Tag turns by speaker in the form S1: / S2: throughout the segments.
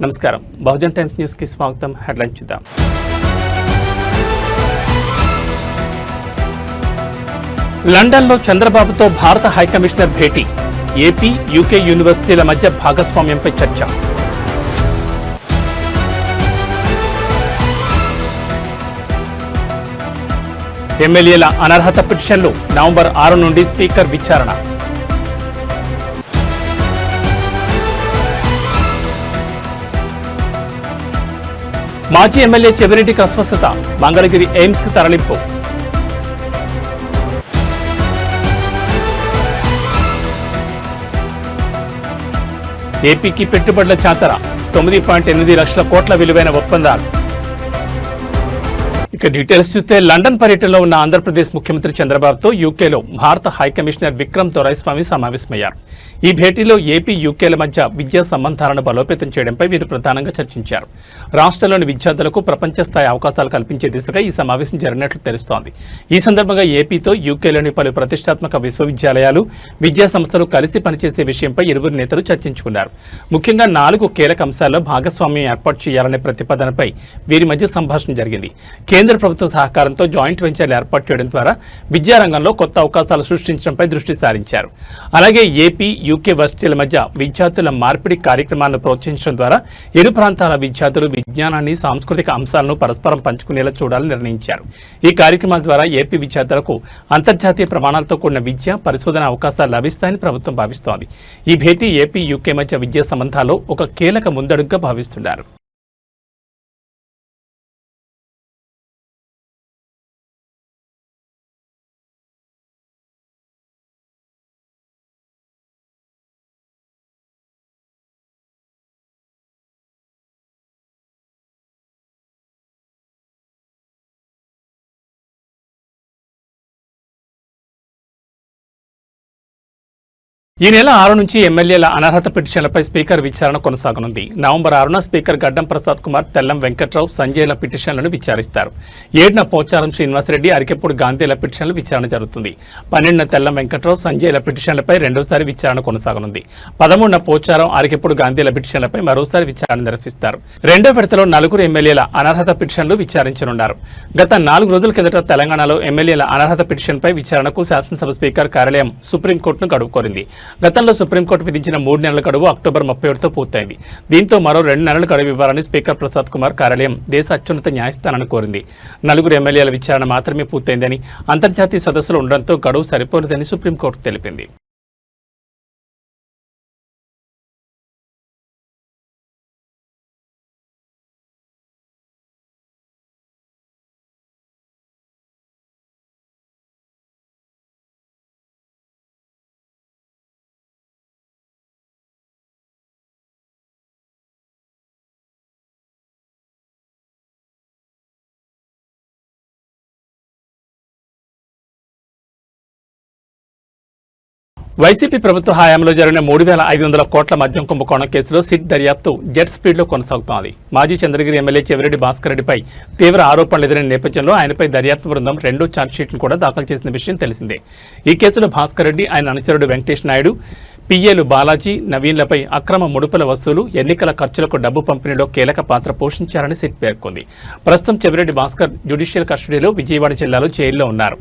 S1: నమస్కారం Bahujan times news కి స్వాగతం. హెడ్లైన్ చూద్దాం. లండన్లో చంద్రబాబుతో భారత హైకమిషనర్ భేటీ. ఏపీ, యూకే యూనివర్సిటీల మధ్య భాగస్వామ్యంపై చర్చ. ఎమ్మెల్యేల అనర్హత పిటిషన్లు నవంబర్ 6 నుండి స్పీకర్ విచారణ. మాజీ ఎమ్మెల్యే చెవిరెడ్డికి అస్వస్థత, మంగళగిరి ఎయిమ్స్ కు తరలింపు. ఏపీకి పెట్టుబడుల చాతర, 9.8 లక్షల కోట్ల విలువైన ఒప్పందాలు. ఇక డీటెయిల్స్ చూస్తే లండన్ పర్యటనలో ఉన్న ఆంధ్రప్రదేశ్ ముఖ్యమంత్రి చంద్రబాబుతో యూకేలో భారత హైకమిషనర్ విక్రమ్ దొరైస్వామి సమావేశమయ్యారు. ఈ భేటీలో ఏపీ, యూకేల మధ్య విద్యా సంబంధాలను బలోపేతం చేయడంపై వీరు ప్రధానంగా చర్చించారు. రాష్ట్రంలోని విద్యార్థులకు ప్రపంచ స్థాయి అవకాశాలు కల్పించే దిశగా ఈ సమావేశం జరిగినట్లు తెలుస్తోంది. ఈ సందర్భంగా ఏపీతో యూకేలోని పలు ప్రతిష్టాత్మక విశ్వవిద్యాలయాలు, విద్యా సంస్థలు కలిసి పనిచేసే విషయంపై ఇరువురు నేతలు చర్చించుకున్నారు. ముఖ్యంగా 4 కీలక అంశాల్లో భాగస్వామ్యం ఏర్పాటు చేయాలనే ప్రతిపాదనపై వీరి మధ్య సంభాషణ జరిగింది. కేంద్ర ప్రభుత్వ సహకారంతో జాయింట్ వెంచర్లు ఏర్పాటు చేయడం ద్వారా విద్యారంగంలో కొత్త అవకాశాలు సృష్టించడంపై దృష్టి సారించారు. అలాగే ఏపీ, యూకే వర్సిటీల మధ్య విద్యార్థుల మార్పిడి కార్యక్రమాలను ప్రోత్సహించడం ద్వారా ఇరు ప్రాంతాల విద్యార్థులు విజ్ఞానాన్ని, సాంస్కృతిక అంశాలను పరస్పరం పంచుకునేలా చూడాలని నిర్ణయించారు. ఈ కార్యక్రమాల ద్వారా ఏపీ విద్యార్థులకు అంతర్జాతీయ ప్రమాణాలతో కూడిన విద్య, పరిశోధన అవకాశాలు లభిస్తాయని ప్రభుత్వం భావిస్తోంది. ఈ భేటీ ఏపీ, యూకే మధ్య విద్యా సంబంధాల్లో ఒక కీలక ముందడుగుగా భావిస్తున్నారు. ఈ నెల 6 నుంచి ఎమ్మెల్యేల అనర్హత పిటిషన్లపై స్పీకర్ విచారణ కొనసాగనుంది. నవంబర్ 6న స్పీకర్ గడ్డం ప్రసాద్ కుమార్, తెల్లం వెంకట్రావు, సంజయ్ల పిటిషన్లను విచారిస్తారు. 7న పోచారం శ్రీనివాసరెడ్డి, అరికెప్పుడు గాంధీల పిటిషన్లు విచారణ జరుగుతుంది. 12న తెల్లం వెంకట్రావు, సంజయ్ల పిటిషన్లపై రెండోసారి విచారణ కొనసాగనుంది. 13న పోచారం, అరికెప్పుడు గాంధీల పిటిషన్లపై మరోసారి విచారణ నిర్వహిస్తారు. రెండో విడతలో 4 ఎమ్మెల్యేల అనర్హత పిటిషన్లు విచారించనున్నారు. గత 4 రోజుల కిందట తెలంగాణలో ఎమ్మెల్యేల అనర్హత పిటిషన్పై విచారణకు శాసనసభ స్పీకర్ కార్యాలయం సుప్రీంకోర్టును గడువు కోరింది. గతంలో సుప్రీంకోర్టు విధించిన 3 నెలల గడువు అక్టోబర్ 31తో పూర్తయింది. దీంతో మరో 2 నెలల గడువు ఇవ్వాలని స్పీకర్ ప్రసాద్ కుమార్ కార్యాలయం దేశ అత్యున్నత న్యాయస్థానాన్ని కోరింది. 4 ఎమ్మెల్యేల విచారణ మాత్రమే పూర్తయిందని, అంతర్జాతీయ సదస్సులు ఉండడంతో గడువు సరిపోలేదని సుప్రీంకోర్టు తెలిపింది. వైసీపీ ప్రభుత్వ హయాంలో జరిగిన 3,500 కోట్ల మద్యం కుంభకోణం కేసులో సిట్ దర్యాప్తు జెట్ స్పీడ్లో కొనసాగుతోంది. మాజీ చంద్రగిరి ఎమ్మెల్యే చెవిరెడ్డి భాస్కర్ రెడ్డిపై తీవ్ర ఆరోపణలు ఎదురైన నేపథ్యంలో ఆయనపై దర్యాప్తు బృందం 2వ ఛార్జ్షీట్ను కూడా దాఖలు చేసిన విషయం తెలిసిందే. ఈ కేసులో భాస్కర్ రెడ్డి, ఆయన అనుచరుడు వెంకటేష్ నాయుడు, పిఏలు బాలాజీ, నవీన్లపై అక్రమ ముడుపుల వసూలు, ఎన్నికల ఖర్చులకు డబ్బు పంపిణీలో కీలక పాత్ర పోషించారని సిట్ పేర్కొంది. ప్రస్తుతం చెవిరెడ్డి భాస్కర్ జ్యుడిషియల్ కస్టడీలో విజయవాడ జిల్లాలో జైల్లో ఉన్నారు.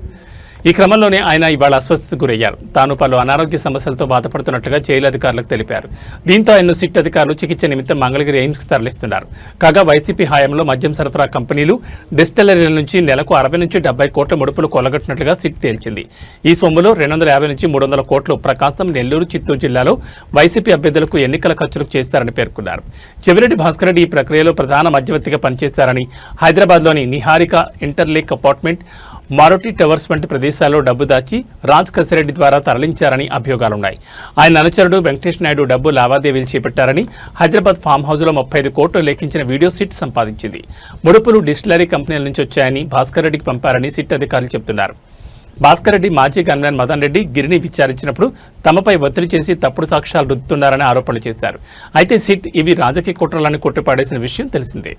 S1: ఈ క్రమంలోనే ఆయన ఇవాళ అస్వస్థతకు గురయ్యారు. తాను పలు అనారోగ్య సమస్యలతో బాధపడుతున్నట్లుగా జైలు అధికారులకు తెలిపారు. దీంతో ఆయన్ను సిట్ అధికారులు చికిత్స నిమిత్తం మంగళగిరి ఎయిమ్స్కు తరలిస్తున్నారు. కాగా వైసీపీ హయాంలో మద్యం సరఫరా కంపెనీలు, డిస్టిలరీల నుంచి నెలకు 60 నుంచి 70 కోట్ల ముడుపులు కొల్లగొట్టినట్లుగా సిట్ తేల్చింది. ఈ సొమ్ములో 250 నుంచి 300 కోట్లు ప్రకాశం, నెల్లూరు, చిత్తూరు జిల్లాలో వైసీపీ అభ్యర్థులకు ఎన్నికల ఖర్చులకు చేస్తారని పేర్కొన్నారు. చెవిరెడ్డి భాస్కర్ రెడ్డి ఈ ప్రక్రియలో ప్రధాన మధ్యవర్తిగా పనిచేశారని, హైదరాబాద్లోని నిహారిక ఇంటర్లేక్ అపార్ట్మెంట్, మారుటి టవర్స్ వంటి ప్రదేశాల్లో డబ్బు దాచి రాజ్ కసిరెడ్డి ద్వారా తరలించారని అభియోగాలున్నాయి. ఆయన అనుచరుడు వెంకటేష్ నాయుడు డబ్బు లావాదేవీలు చేపట్టారని, హైదరాబాద్ ఫామ్ హౌస్లో 35 కోట్లు లేఖించిన వీడియో సిట్ సంపాదించింది. ముడుపులు డిస్టిలరీ కంపెనీల నుంచి వచ్చాయని, భాస్కర్ రెడ్డికి పంపారని సిట్ అధికారులు చెబుతున్నారు. భాస్కర్ రెడ్డి మాజీ గన్మ్యాన్ మదన్ రెడ్డి గిరిని విచారించినప్పుడు తమపై ఒత్తిడి చేసి తప్పుడు సాక్ష్యాలు రుద్దుతున్నారని ఆరోపణలు చేశారు. అయితే సిట్ ఇవి రాజకీయ కుట్రలని కొట్టిపాడేసిన విషయం తెలిసిందే.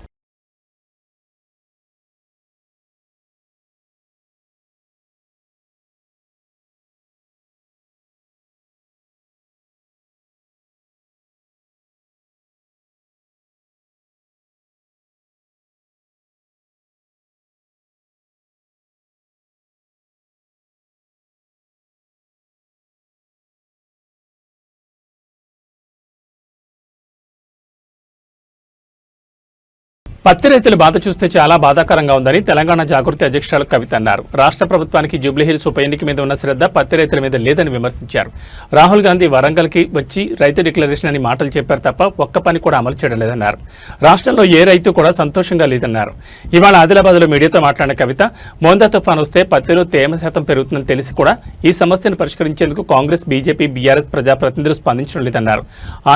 S1: పత్తి రైతుల బాధ చూస్తే చాలా బాధాకరంగా ఉందని తెలంగాణ జాగృతి అధ్యక్షురాలు కవిత అన్నారు. రాష్ట్ర ప్రభుత్వానికి జూబ్లీహిల్స్ ఉప ఎన్నిక మీద ఉన్న శ్రద్ధ పత్తి రైతుల మీద లేదని విమర్శించారు. రాహుల్ గాంధీ వరంగల్కి వచ్చి రైతు డిక్లరేషన్ అని మాటలు చెప్పారు తప్ప ఒక్క పని కూడా అమలు చేయడం లేదన్నారు. రాష్ట్రంలో ఏ రైతు కూడా సంతోషంగా లేదన్నారు. ఇవాళ ఆదిలాబాద్లో మీడియాతో మాట్లాడిన కవిత, మోందా తుఫాన్ వస్తే పత్తిలో తేమ శాతం పెరుగుతుందని తెలిసి కూడా ఈ సమస్యను పరిష్కరించేందుకు కాంగ్రెస్, బీజేపీ, బీఆర్ఎస్ ప్రజాప్రతినిధులు స్పందించడం లేదన్నారు.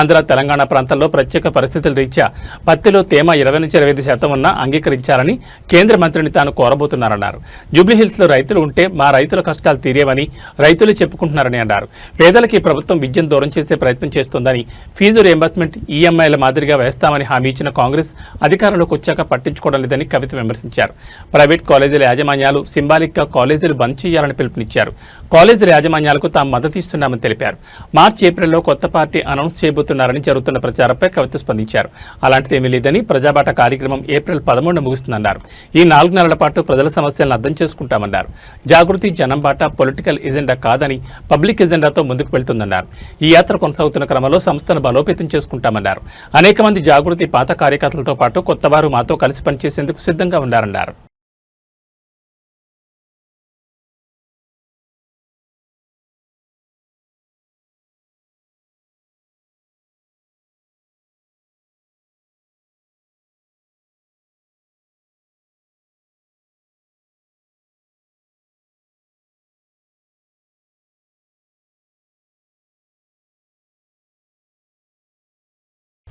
S1: ఆంధ్ర, తెలంగాణ ప్రాంతాల్లో ప్రత్యేక పరిస్థితుల రీత్యా పత్తిలో తేమ 20 నుంచి 25% ఉన్నా అంగీకరించాలని కేంద్ర మంత్రిని తాను కోరబోతున్నారన్నారు. జూబ్లీహిల్స్లో రైతులు ఉంటే మా రైతుల కష్టాలు తీరేవని రైతులు చెప్పుకుంటున్నారని అన్నారు. పేదలకి ప్రభుత్వం విద్యను దూరం చేసే ప్రయత్నం చేస్తోందని, ఫీజు రియంబర్స్మెంట్ ఈఎంఐల మాదిరిగా వేస్తామని హామీ ఇచ్చిన కాంగ్రెస్ అధికారంలోకి వచ్చాక పట్టించుకోవడం లేదని కవిత విమర్శించారు. ప్రైవేట్ కాలేజీల యాజమాన్యాలు సింబాలిక్గా కాలేజీలు బంద్ చేయాలని పిలుపునిచ్చారు. కాలేజీల యాజమాన్యాలకు తాము మద్దతు ఇస్తున్నామని తెలిపారు. మార్చి, ఏప్రిల్లో కొత్త పార్టీ అనౌన్స్ చేయబోతున్నారని జరుగుతున్న ప్రచారంపై కవిత స్పందించారు. అలాంటిదేమీ లేదని, ప్రజాబాట కార్యక్రమం ఏప్రిల్ 13న ముగుస్తుందన్నారు. ఈ 4 నెలల పాటు ప్రజల సమస్యలను అర్థం చేసుకుంటామన్నారు. జాగృతి జనం బాట పొలిటికల్ ఎజెండా కాదని, పబ్లిక్ ఎజెండాతో ముందుకు వెళ్తుందన్నారు. ఈ యాత్ర కొనసాగుతున్న క్రమంలో సంస్థను బలోపేతం చేసుకుంటామన్నారు. అనేక మంది జాగృతి పాత కార్యకర్తలతో పాటు కొత్తవారు మాతో కలిసి పనిచేసేందుకు సిద్ధంగా ఉన్నారన్నారు.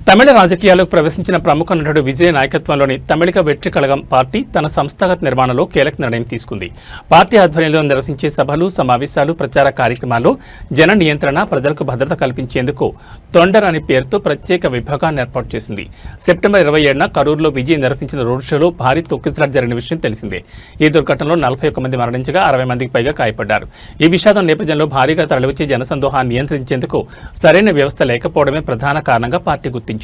S1: తమిళ రాజకీయాలకు ప్రవేశించిన ప్రముఖ నటుడు విజయ్ నాయకత్వంలోని తమిళిక వెట్రి కళగం పార్టీ తన సంస్థాగత నిర్మాణంలో కీలక నిర్ణయం తీసుకుంది. పార్టీ ఆధ్వర్యంలో నిర్వహించే సభలు, సమావేశాలు, ప్రచార కార్యక్రమాల్లో జన నియంత్రణ, ప్రజలకు భద్రత కల్పించేందుకు తొండర్ అనే పేరుతో ప్రత్యేక విభాగాన్ని ఏర్పాటు చేసింది. సెప్టెంబర్ 27న కరూరులో విజయ్ నిర్వహించిన రోడ్ షోలో భారీ తొక్కిసలాట జరిగిన విషయం తెలిసిందే. ఈ దుర్ఘటనలో 41 మంది మరణించగా 60 మందికి పైగా గాయపడ్డారు. ఈ విషాదం నేపథ్యంలో భారీగా తరలివచ్చే జనసందోహాన్ని నియంత్రించేందుకు సరైన వ్యవస్థ లేకపోవడమే ప్రధాన కారణంగా పార్టీ గుర్తించింది.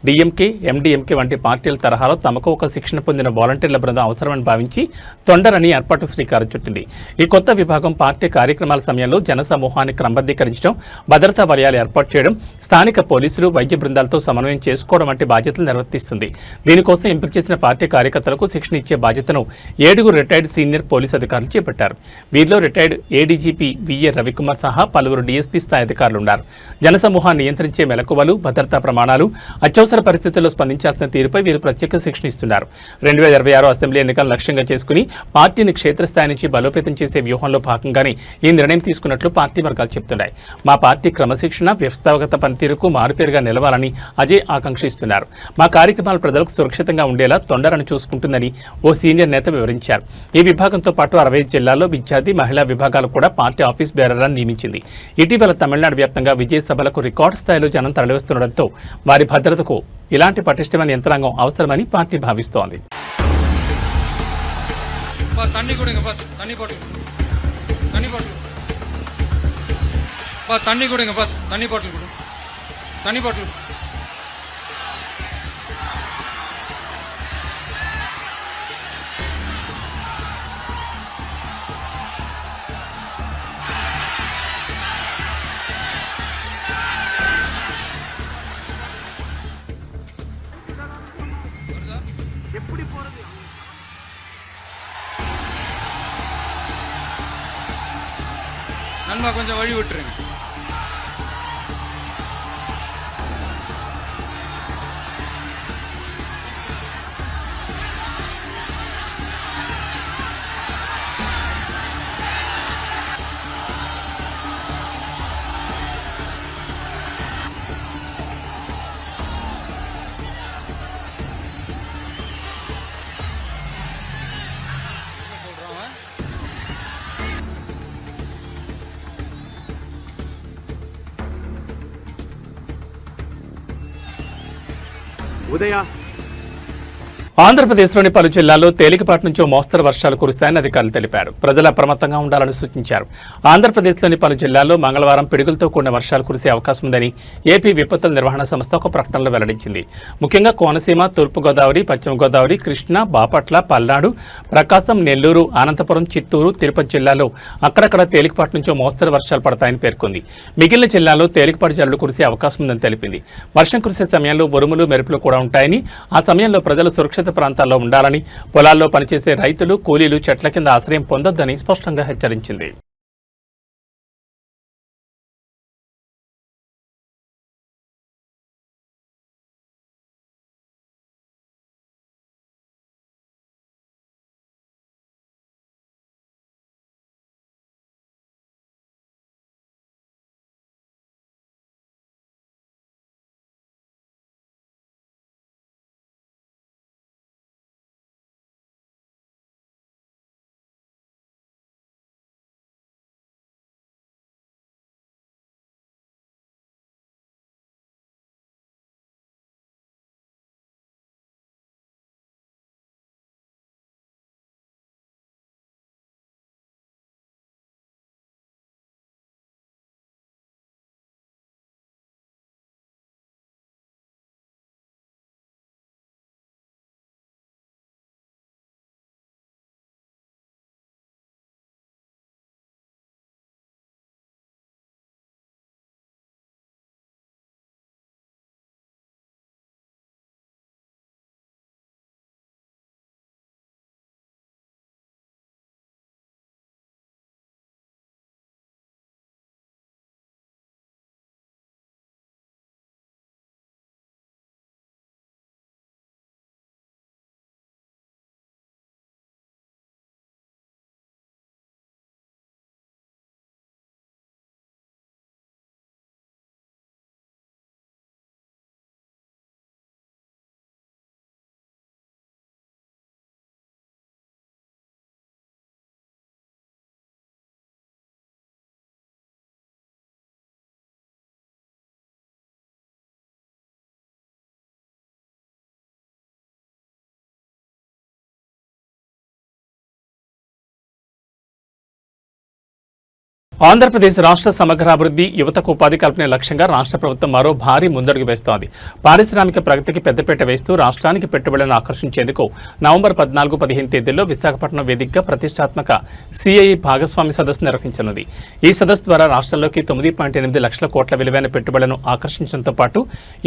S1: డీఎంకే, ఎండీఎంకే వంటి పార్టీల తరహాలో తమకు ఒక శిక్షణ పొందిన వాలంటీర్ల బృందం అవసరమని భావించి తొండర్ అని ఏర్పాటు శ్రీకారం చుట్టింది. ఈ కొత్త విభాగం పార్టీ కార్యక్రమాల సమయంలో జన సమూహాన్ని క్రమబద్ధీకరించడం, భద్రతా వలయాలు ఏర్పాటు చేయడం, స్థానిక పోలీసులు, వైద్య బృందాలతో సమన్వయం చేసుకోవడం వంటి బాధ్యతలు నిర్వర్తిస్తుంది. దీనికోసం ఎంపిక చేసిన పార్టీ కార్యకర్తలకు శిక్షణ ఇచ్చే బాధ్యతను 7 రిటైర్డ్ సీనియర్ పోలీసు అధికారులు చేపట్టారు. వీరిలో రిటైర్డ్ ఏడీజీపీ విఏ రవికుమార్ సహా పలువురు డీఎస్పీ స్థాయి అధికారులున్నారు. జన సమూహాన్ని నియంత్రించే మెలకువలు, భద్రతా ప్రమాణాలు, అత్యవసర పరిస్థితుల్లో స్పందించాల్సిన తీరుపై వీరు ప్రత్యేక శిక్షణ ఇస్తున్నారు. 2026 అసెంబ్లీ ఎన్నికలను లక్ష్యంగా చేసుకుని పార్టీని క్షేత్రస్థాయి నుంచి బలోపేతం చేసే వ్యూహంలో భాగంగానే ఈ నిర్ణయం తీసుకున్నట్లు పార్టీ వర్గాలు చెబుతున్నాయి. మా పార్టీ క్రమశిక్షణ, వ్యవస్థాగత పనితీరుకు మారుపేరుగా నిలవాలని అజయ్ ఆకాంక్షిస్తున్నారు. మా కార్యక్రమాలు ప్రజలకు సురక్షితంగా ఉండేలా తొండరను చూసుకుంటుందని ఓ సీనియర్ నేత వివరించారు. ఈ విభాగంతో పాటు 65 జిల్లాల్లో విద్యార్థి, మహిళా విభాగాలు కూడా పార్టీ ఆఫీస్ బేరర్లను నియమించింది. ఇటీవల తమిళనాడు వ్యాప్తంగా విజయ సభలకు రికార్డు స్థాయిలో జనం తరలివస్తుండటంతో వారి భద్రతకు ఇలాంటి పటిష్టమైన యంత్రాంగం అవసరమని పార్టీ భావిస్తోంది.
S2: நண்பா கொஞ்சம் வழி விட்டுருங்க.
S3: ఉదయ
S1: ఆంధ్రప్రదేశ్లోని పలు జిల్లాల్లో తేలికపాటి నుంచి మోస్తరు వర్షాలు కురుస్తాయని అధికారులు తెలిపారు. ప్రజలు అప్రమత్తంగా ఉండాలని సూచించారు. ఆంధ్రప్రదేశ్లోని పలు జిల్లాల్లో మంగళవారం పిడుగులతో కూడిన వర్షాలు కురిసే అవకాశం ఉందని ఏపీ విపత్తుల నిర్వహణ సంస్థ ఒక ప్రకటనలో వెల్లడించింది. ముఖ్యంగా కోనసీమ, తూర్పుగోదావరి, పశ్చిమ గోదావరి, కృష్ణా, బాపట్ల, పల్నాడు, ప్రకాశం, నెల్లూరు, అనంతపురం, చిత్తూరు, తిరుపతి జిల్లాల్లో అక్కడక్కడ తేలికపాటి నుంచి మోస్తరు వర్షాలు పడతాయని పేర్కొంది. మిగిలిన జిల్లాల్లో తేలికపాటి జల్లులు కురిసే అవకాశం ఉందని తెలిపింది. వర్షం కురిసే సమయంలో ఉరుములు, మెరుపులు కూడా ఉంటాయని, ఆ సమయంలో ప్రజలు సురక్షిత సురక్షిత ప్రాంతాల్లో ఉండాలని, పొలాల్లో పనిచేసే రైతులు, కూలీలు చెట్ల కింద ఆశ్రయం పొందొద్దని స్పష్టంగా హెచ్చరించింది. ఆంధ్రప్రదేశ్ రాష్ట్ర సమగ్రాభివృద్ధి, యువతకు ఉపాధి కల్పనే లక్ష్యంగా రాష్ట్ర ప్రభుత్వం మరో భారీ ముందడుగు వేస్తోంది. పారిశ్రామిక ప్రగతికి పెద్దపీట వేస్తూ రాష్ట్రానికి పెట్టుబడులను ఆకర్షించేందుకు నవంబర్ 14-15 తేదీల్లో విశాఖపట్నం వేదికగా ప్రతిష్టాత్మక సిఐఈ భాగస్వామి సదస్సు నిర్వహించనుంది. ఈ సదస్సు ద్వారా రాష్ట్రంలోకి 9.8 లక్షల కోట్ల విలువైన పెట్టుబడులను ఆకర్షించడంతో పాటు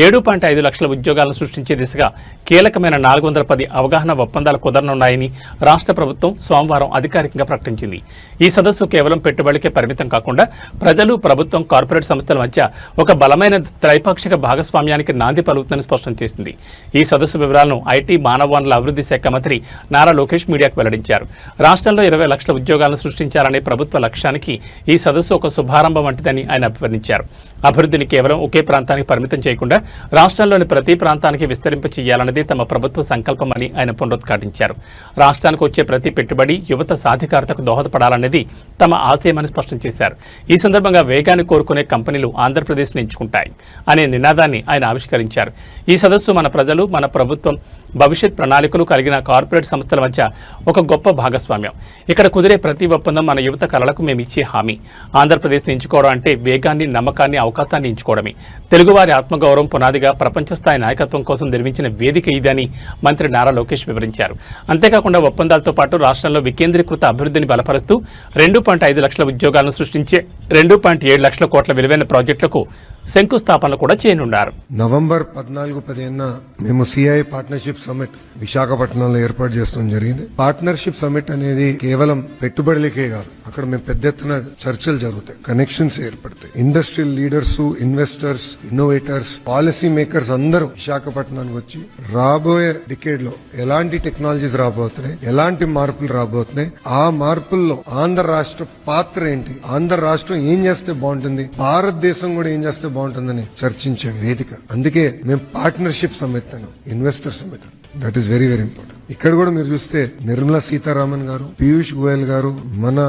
S1: 7.5 లక్షల ఉద్యోగాలను సృష్టించే దిశగా కీలకమైన 410 అవగాహన ఒప్పందాలు కుదరనున్నాయని రాష్ట్ర ప్రభుత్వం సోమవారం అధికారికంగా ప్రకటించింది. ఈ సదస్సు కేవలం పెట్టుబడికే పరిమితం కాకుండా ప్రజలు, ప్రభుత్వం, కార్పొరేట్ సంస్థల మధ్య ఒక బలమైన త్రైపాక్షిక భాగస్వామ్యానికి నాంది పలుకుతుందని స్పష్టం చేసింది. ఈ సదస్సు వివరాలను ఐటీ, మానవ వనరుల అభివృద్ధి శాఖ మంత్రి నారా లోకేష్ మీడియాకు వెల్లడించారు. రాష్ట్రంలో 20 లక్షల ఉద్యోగాలను సృష్టించాలనే ప్రభుత్వ లక్ష్యానికి ఈ సదస్సు ఒక శుభారంభం వంటిదని ఆయన అభివర్ణించారు. అభివృద్ధిని కేవలం ఒకే ప్రాంతానికి పరిమితం చేయకుండా రాష్ట్రంలోని ప్రతి ప్రాంతానికి విస్తరింప చేయాలన్నది తమ ప్రభుత్వ సంకల్పమని ఆయన పునరుద్ఘాటించారు. రాష్ట్రానికి వచ్చే ప్రతి పెట్టుబడి యువత సాధికారతకు దోహదపడాలన్నది తమ ఆశయమని స్పష్టం చేశారు. ఈ సందర్భంగా వేగాన్ని కోరుకునే కంపెనీలు ఆంధ్రప్రదేశ్ని ఎంచుకుంటాయి అనే నినాదాన్ని ఆయన ఆవిష్కరించారు. ఈ సదస్సు మన ప్రజలు, మన ప్రభుత్వం, భవిష్యత్ ప్రణాళికలు కలిగిన కార్పొరేట్ సంస్థల మధ్య ఒక గొప్ప భాగస్వామ్యం. ఇక్కడ కుదిరే ప్రతి ఒప్పందం మన యువత కళలకు మేము ఇచ్చే హామీ. ఆంధ్రప్రదేశ్ని ఎంచుకోవడం అంటే వేగాన్ని, నమ్మకాన్ని, అవకాశాన్ని ఎంచుకోవడమే. తెలుగువారి ఆత్మగౌరవం పునాదిగా ప్రపంచ స్థాయి నాయకత్వం కోసం నిర్మించిన వేదిక ఇదని మంత్రి నారా లోకేష్ వివరించారు. అంతేకాకుండా ఒప్పందాలతో పాటు రాష్ట్రంలో వికేంద్రీకృత అభివృద్ధిని బలపరుస్తూ 2.5 లక్షల ఉద్యోగాలను సృష్టించే 2.7 లక్షల కోట్ల విలువైన ప్రాజెక్టులకు శంకుస్థాపనలు కూడా చేయనున్నారు.
S2: నవంబర్ 14-15 మేము సిఐ పార్ట్నర్షిప్ సమిట్ విశాఖపట్నంలో ఏర్పాటు చేస్తాం జరిగింది. పార్ట్నర్షిప్ సమిట్ అనేది కేవలం పెట్టుబడులకే కాదు, అక్కడ మేము పెద్ద ఎత్తున చర్చలు జరుగుతాయి, కనెక్షన్స్ ఏర్పడతాయి. Industrial leaders, investors, innovators, policy makers అందరూ విశాఖపట్నానికి వచ్చి రాబోయే డికేడ్ లో ఎలాంటి టెక్నాలజీస్ రాబోతున్నాయి, ఎలాంటి మార్పులు రాబోతున్నాయి, ఆ మార్పుల్లో ఆంధ్ర రాష్ట్ర పాత్ర ఏంటి, ఆంధ్ర రాష్ట్రం ఏం చేస్తే బాగుంటుంది, భారతదేశం కూడా ఏం చేస్తే బాగుంటుందని చర్చించే వేదిక. అందుకే మేము partnership summit, investor summit, that is very very important. ఇక్కడ కూడా మీరు చూస్తే నిర్మలా సీతారామన్ గారు, పీయూష్ గోయల్ గారు, మన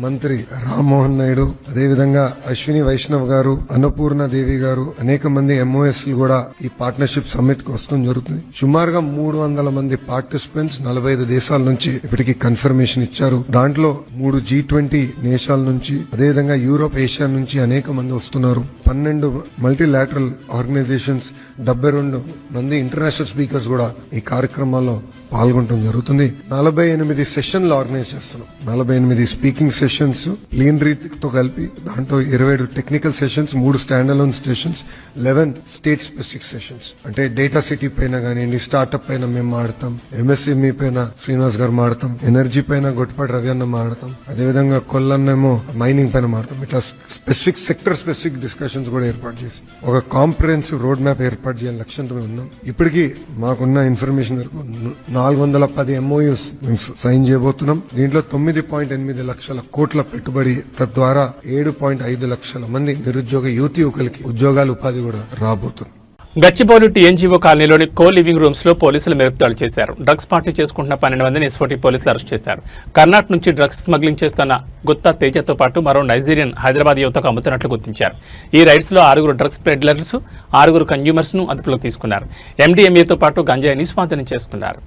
S2: మంత్రి రామ్మోహన్ నాయుడు, అదేవిధంగా అశ్విని వైష్ణవ్ గారు, అన్నపూర్ణ దేవి గారు, అనేక మంది ఎంఓఎస్ కూడా ఈ పార్ట్నర్షిప్ సమిట్ కు వస్తూ జరుగుతుంది. సుమారుగా 300 మంది పార్టిసిపెంట్స్ 45 దేశాల నుంచి ఇప్పటికి కన్ఫర్మేషన్ ఇచ్చారు. దాంట్లో 3 G20 దేశాల నుంచి, అదేవిధంగా యూరోప్, ఏషియా నుంచి అనేక మంది వస్తున్నారు. 12 మల్టీలాటరల్ ఆర్గనైజేషన్స్, 72 మంది ఇంటర్నేషనల్ స్పీకర్స్ కూడా ఈ కార్యక్రమాల్లో పాల్గొన్నారు. పాల్గొనడం జరుగుతుంది. 48 సెషన్లు ఆర్గనైజ్ చేస్తున్నాం. 48 స్పీకింగ్ సెషన్స్ ప్లీనరీతో కలిపి, దాంట్లో 27 technical sessions, 3 stand alone sessions, 11 state specific sessions. అంటే డేటా సిటీ పైన కానివ్వండి, స్టార్ట్అప్ పైన మేము మాడతాం, ఎంఎస్ఎంఈ పైన శ్రీనివాస్ గారు మాడతాం, ఎనర్జీ పైన గొట్టపాటి రవి అన్న మాడతాం, అదేవిధంగా కొల్లన్నేమో మైనింగ్ పైన మాడతాం. ఇట్లా స్పెసిఫిక్ సెక్టర్ స్పెసిఫిక్ డిస్కషన్స్ కూడా ఏర్పాటు చేసి ఒక కాంప్రహెన్సివ్ రోడ్ మ్యాప్ ఏర్పాటు చేయాలని లక్ష్యంతో మేము ఉన్నాం. ఇప్పటికీ మాకున్న ఇన్ఫర్మేషన్ వరకు 410 MOUs మేము సైన్ చేయబోతున్నాం. దీంట్లో 9.8 లక్షల కోట్ల పెట్టుబడి, తద్వారా 7.5 లక్షల మంది నిరుద్యోగ యువకులకి ఉద్యోగాలు, ఉపాధి కూడా రాబోతుంది.
S1: గచ్చిబౌలి టీఎన్జీఓ కాలనీలోని కో లివింగ్ రూమ్స్ లో పోలీసులు మెరుపుదాడులు చేశారు. డ్రగ్స్ పార్టీ చేసుకుంటున్న 12 మందిని ఎస్ఓటీ పోలీసులు అరెస్ట్ చేశారు. కర్ణాటక నుంచి డ్రగ్స్ స్మగ్లింగ్ చేస్తున్న గుత్తా తేజతో పాటు మరో నైజీరియన్ హైదరాబాద్ యువతకు అమ్ముతున్నట్లు గుర్తించారు. ఈ రైడ్స్ లో 6 డ్రగ్స్ పెడ్లర్స్, 6 కన్జ్యూమర్స్ ను అదుపులోకి తీసుకున్నారు. MDMAతో పాటు గంజాయిని స్వాధీనం చేసుకున్నారు.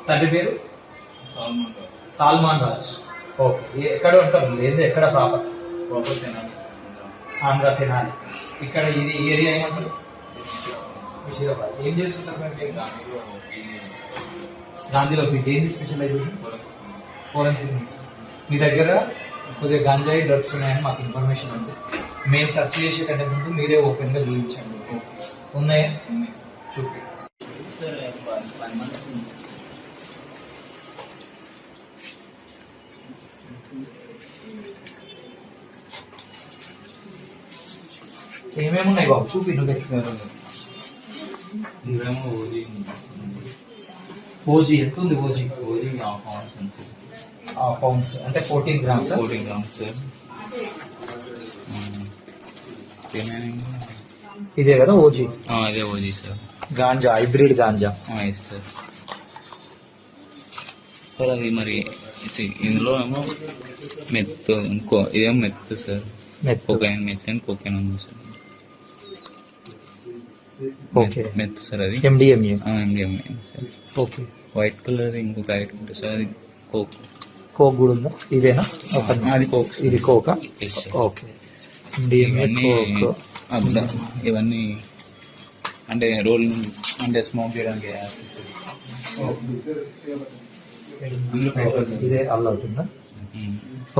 S4: తండ్రి పేరు సాల్మాన్ రాజ్. ఓకే, ఎక్కడ ఉంటారు మీరు? ఏంది ఎక్కడ ప్రాపర్? ఆంధ్ర తెనాలి. ఇక్కడ ఇది ఏరియా ఏమంటారు? విషయాబాద్. ఏం చేస్తుంటారు మీరు? గాంధీలో పీజీ. ఏంది స్పెషలైజేషన్? Forensic medicine. మీ దగ్గర కొద్దిగా గంజాయి డ్రగ్స్ ఉన్నాయని మాకు ఇన్ఫర్మేషన్ ఉంది. మేము సెర్చ్ చేసే కంటే ముందు మీరే ఓపెన్ గా చూపించండి. ఉన్నాయా? చూపి. ఏమేమి ఉన్నాయి బాబు? చూపి. నువ్వు ఓజీ ఎంత ఉంది? ఓజీ పౌండ్స్ అంటే 14 గ్రామ్స్.
S5: 14 grams sir.
S4: ఇదే కదా ఓజీ?
S5: అదే OG sir.
S4: Ganja, hybrid ganja.
S5: Yes sir. Sir అది మరి ఇందులో ఏమో మెత్, ఇంకో ఇదేమో meth sir. Cocaine, meth and cocaine ఉంది సార్.
S4: Okay,
S5: meth sir. అది
S4: MDMA.
S5: MDMA sir.
S4: Okay,
S5: white colour ఇంకొక ఐటమ్ ఉంటుంది సార్, అది కోక్.
S4: కోక్ కూడా ఉందా? ఇదేనా?
S5: అది కోక్.
S4: ఇది కోకా?
S5: Yes sir.
S4: ఓకే, MDMA,
S5: ఇవన్నీ
S4: కోక్.
S5: ఇవన్నీ అంటే రోల్ అంటే స్మోక్ చేయడానికి
S4: ఇదే అల్లు అవుతుందా?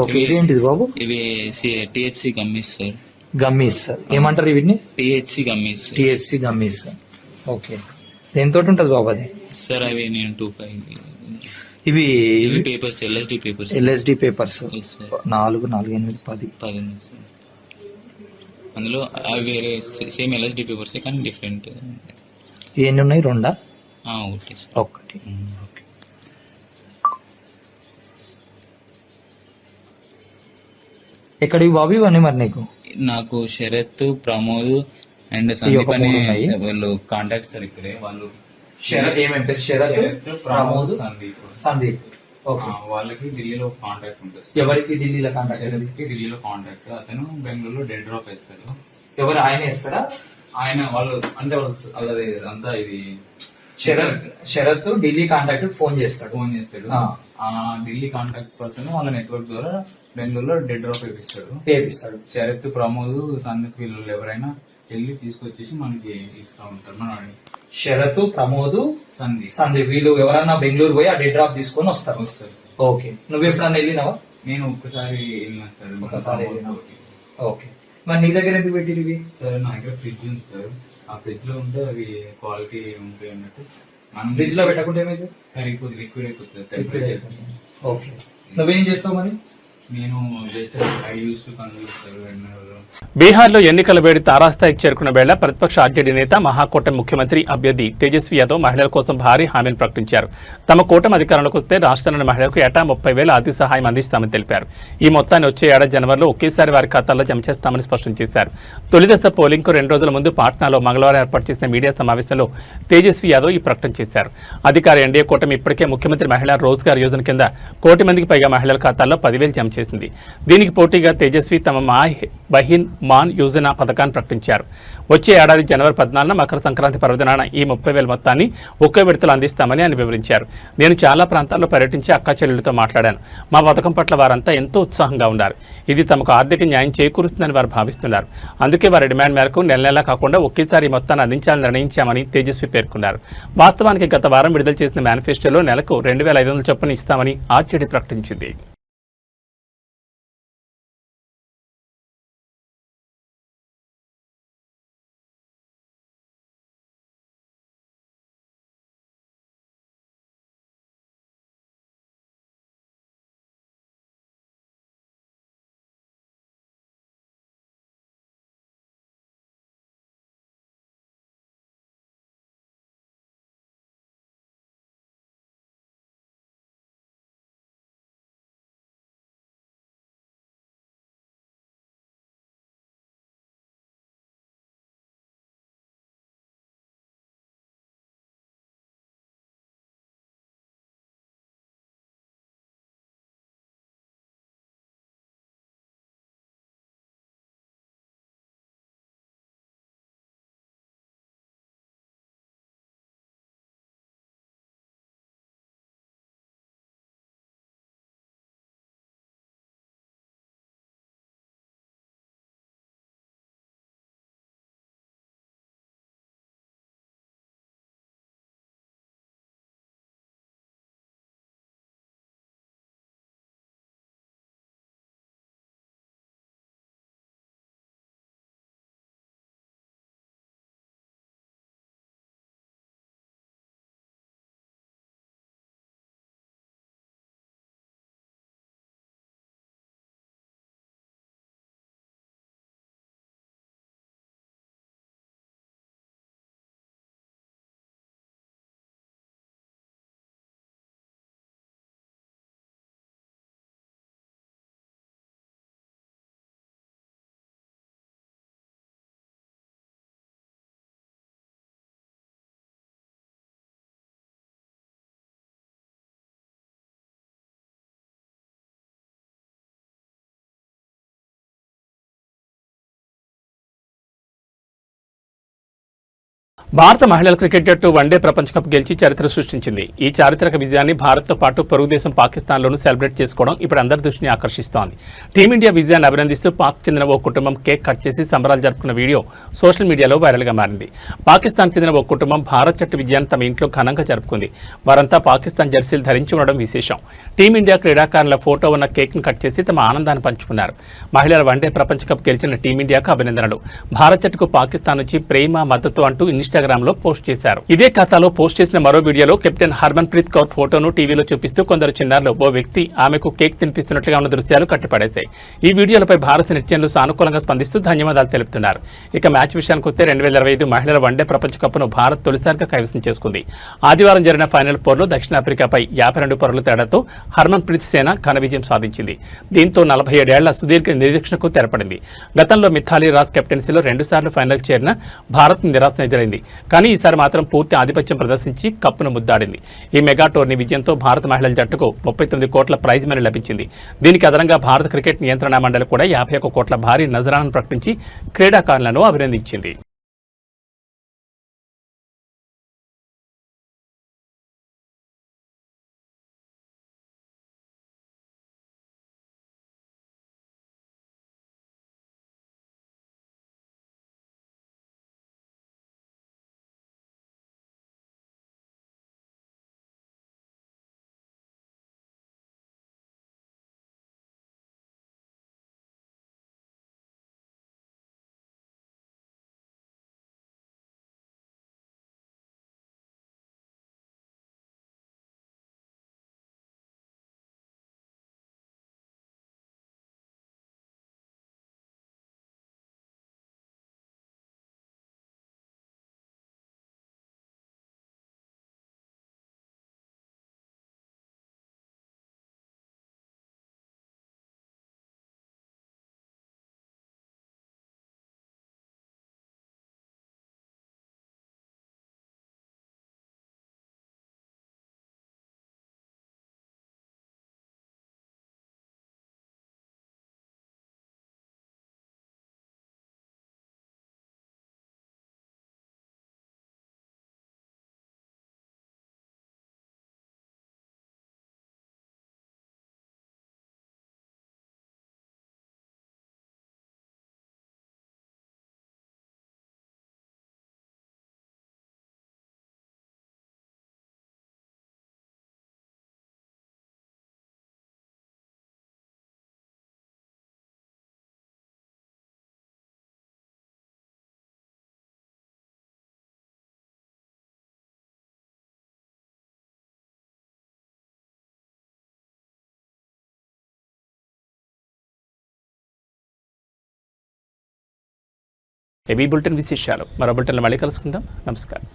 S4: ఓకే, ఇదేంటిది బాబు?
S5: ఇవి THC గమ్మీస్ సార్.
S4: గమ్మీస్. ఏమంటారు వీటిని?
S5: THC gummies.
S4: THC gummies. Okay, దేంతో ఉంటుంది బాబు అది?
S5: సార్ అవి నేను 2.5
S4: ఇవి
S5: papers, LSD papers.
S4: LSD papers.
S5: Yes sir.
S4: 4, 4, 8, 10.
S5: 10 sir. అందులో అవి వేరే సేమ్ LSD పేపర్స్ కానీ డిఫరెంట్.
S4: ఎన్ని ఉన్నాయి? 2?
S5: ఒకటి సార్.
S4: ఒకటి. ఓకే, ఎక్కడివి బాబు ఇవన్నీ మరి నీకు?
S5: నాకు శరత్, ప్రమోద్ అండ్ సందీప్ అని
S4: ఉన్నాయి.
S5: వాళ్ళు కాంటాక్ట్ సార్. ఇక్కడే వాళ్ళు
S4: ఏమేమి పేరు? శరత్, ప్రమోద్,
S5: సందీప్.
S4: సందీప్. ఓకే,
S5: వాళ్ళకి ఢిల్లీలో కాంటాక్ట్ ఉంటుంది.
S4: ఎవరికి ఢిల్లీలో కాంటాక్ట్?
S5: శరత్కి ఢిల్లీలో కాంటాక్ట్. అతను బెంగళూరులో డెడ్ డ్రాప్ వేస్తాడు.
S4: ఎవరు? ఆయన ఇస్తారా?
S5: ఆయన వాళ్ళు అంటే వాళ్ళది అంతా ఇది
S4: శరత్ ఢిల్లీ కాంటాక్ట్ ఫోన్ చేస్తాడు.
S5: ఆ ఢిల్లీ కాంటాక్ట్ పర్సన్ వాళ్ళ నెట్వర్క్ ద్వారా బెంగళూరులో డెడ్ డ్రాప్ వేపిస్తాడు. శరత్, ప్రమోద్, సందీప్ వీళ్ళు ఎవరైనా వెళ్ళి తీసుకొచ్చేసి మనకి ఇస్తా ఉంటారు. మన
S4: శరత్, ప్రమోద్,
S5: సందీప్
S4: వీళ్ళు ఎవరన్నా బెంగళూరు పోయి ఆ డెడ్ డ్రాప్ తీసుకొని వస్తారు. ఓకే, నువ్వు ఎప్పుడన్నా వెళ్ళినావా?
S5: నేను ఒక్కసారి వెళ్ళినా సార్.
S4: ఒకసారి వెళ్ళినా. ఓకే, మరి నీ దగ్గర ఎందుకు పెట్టినవి?
S5: సార్ నా దగ్గర ఫ్రిడ్జ్ ఉంది సార్. ఆ ఫ్రిడ్జ్ లో ఉంటే అవి క్వాలిటీ ఉంటాయి అన్నట్టు. మనం
S4: ఫ్రిడ్జ్ లో పెట్టకుంటే ఏమైంది?
S5: కరిగిపోతుంది, లిక్విడ్ అయిపోతుంది.
S4: ఓకే, నువ్వేం చేస్తావు మరి?
S5: నేను just I use to consult sir.
S1: బీహార్లో ఎన్నికల వేడి తారాస్థాయికి చేరుకున్న వేళ ప్రతిపక్ష ఆర్జేడీ నేత మహాకూటమి ముఖ్యమంత్రి అభ్యర్థి తేజస్వి యాదవ్ మహిళల కోసం భారీ హామీలు ప్రకటించారు. తమ కూటమి అధికారంలోకి వస్తే రాష్ట్రంలోని మహిళలకు ఏటా 30,000 ఆర్థిక సహాయం అందిస్తామని తెలిపారు. ఈ మొత్తాన్ని వచ్చే ఏడాది జనవరిలో ఒకేసారి వారి ఖాతాల్లో జమ చేస్తామని స్పష్టం చేశారు. తొలిదశ పోలింగ్కు 2 రోజుల ముందు పాట్నాలో మంగళవారం ఏర్పాటు చేసిన మీడియా సమావేశంలో తేజస్వి యాదవ్ ఈ ప్రకటన చేశారు. అధికార ఎన్డీఏ కూటమి ఇప్పటికే ముఖ్యమంత్రి మహిళా రోజ్గార్ యోజన కింద 1 కోటి మందికి పైగా మహిళల ఖాతాల్లో 10,000 జమ చేసింది. దీనికి పోటీగా తేజస్వి తమ బహిన్ మాన్ యోజన పథకాన్ని ప్రకటించారు. వచ్చే ఏడాది జనవరి 14న మకర సంక్రాంతి పర్వదినాన ఈ 30,000 మొత్తాన్ని ఒకే విడతలు అందిస్తామని ఆయన వివరించారు. నేను చాలా ప్రాంతాల్లో పర్యటించి అక్కా చెల్లెలతో మాట్లాడాను. మా పథకం పట్ల వారంతా ఎంతో ఉత్సాహంగా ఉన్నారు. ఇది తమకు ఆర్థిక న్యాయం చేకూరుస్తుందని వారు భావిస్తున్నారు. అందుకే వారి డిమాండ్ మేరకు నెల నెలా కాకుండా ఒకేసారి మొత్తాన్ని అందించాలని నిర్ణయించామని తేజస్వి పేర్కొన్నారు. వాస్తవానికి గత వారం విడుదల చేసిన మేనిఫెస్టోలో నెలకు 2,500 చొప్పున ఇస్తామని ఆర్జేడీ ప్రకటించింది. భారత మహిళల క్రికెట్ జట్టు వన్డే ప్రపంచ కప్ గెలిచి చరిత్ర సృష్టించింది. ఈ చారిత్రక విజయాన్ని భారత్తో పాటు పొరుగు దేశం పాకిస్తాన్లోనూ సెలబ్రేట్ చేసుకోవడం ఇప్పుడు అందరి దృష్టిని ఆకర్షిస్తోంది. టీమిండియా విజయాన్ని అభినందిస్తూ పాక్ చెందిన ఓ కుటుంబం కేక్ కట్ చేసి సంబరాలు జరుపుకున్న వీడియో సోషల్ మీడియాలో వైరల్గా మారింది. పాకిస్తాన్ చెందిన ఓ కుటుంబం భారత్ జట్టు విజయాన్ని తమ ఇంట్లో ఘనంగా జరుపుకుంది. వారంతా పాకిస్తాన్ జెర్సీలు ధరించి ఉండడం విశేషం. టీమిండియా క్రీడాకారుల ఫోటో ఉన్న కేక్ను కట్ చేసి తమ ఆనందాన్ని పంచుకున్నారు. మహిళల వన్డే ప్రపంచ కప్ గెలిచిన టీమిండియాకు అభినందనలు. భారత్ జట్టుకు పాకిస్తాన్ నుంచి ప్రేమ మద్దతు అంటూ ఇన్స్టాగ్రామ్లో పోస్ట్ చేశారు. ఇదే ఖాతాలో పోస్ట్ చేసిన మరో వీడియోలో కెప్టెన్ హర్మన్ ప్రీత్ కౌర్ ఫోటోను టీవీలో చూపిస్తూ కొందరు చిన్నారులు ఓ వ్యక్తి ఆమెకు కేక్ తినిపిస్తున్నట్లుగా ఉన్న దృశ్యాలు కట్టిపడేశాయి. ఈ వీడియోలపై భారత నెటిజన్లు సానుకూలంగా స్పందిస్తూ ధన్యవాదాలు తెలుపుతున్నారు. ఇక మ్యాచ్ విషయానికి వస్తే 2025 మహిళల వన్డే ప్రపంచ కప్ను భారత్ తొలిసారిగా కైవసం చేసుకుంది. ఆదివారం జరిగిన ఫైనల్ పోర్లో దక్షిణాఫ్రికాపై 52 పరుగుల తేడాతో హర్మన్ ప్రీత్ సేన ఘన విజయం సాధించింది. దీంతో 47 ఏళ్ల సుదీర్ఘ నిరీక్షణకు తెరపడింది. గతంలో మిథాలీ రాజ్ కెప్టెన్సీలో 2 సార్లు ఫైనల్ చేరిన భారత్ నిరాశ ఎదురైంది. కానీ ఈసారి మాత్రం పూర్తి ఆధిపత్యం ప్రదర్శించి కప్పును ముద్దాడింది. ఈ మెగా టోర్నీ విజయంతో భారత మహిళల జట్టుకు 39 కోట్ల ప్రైజ్ మనీ లభించింది. దీనికి అదనంగా భారత క్రికెట్ నియంత్రణ మండలి కూడా 51 కోట్ల భారీ నజరానాను ప్రకటించి క్రీడాకారులను అభినందించింది. ఏబీ బులెటిన్ విశేషాలు మరో బులెటిన్లో మళ్ళీ కలుసుకుందాం. నమస్కారం.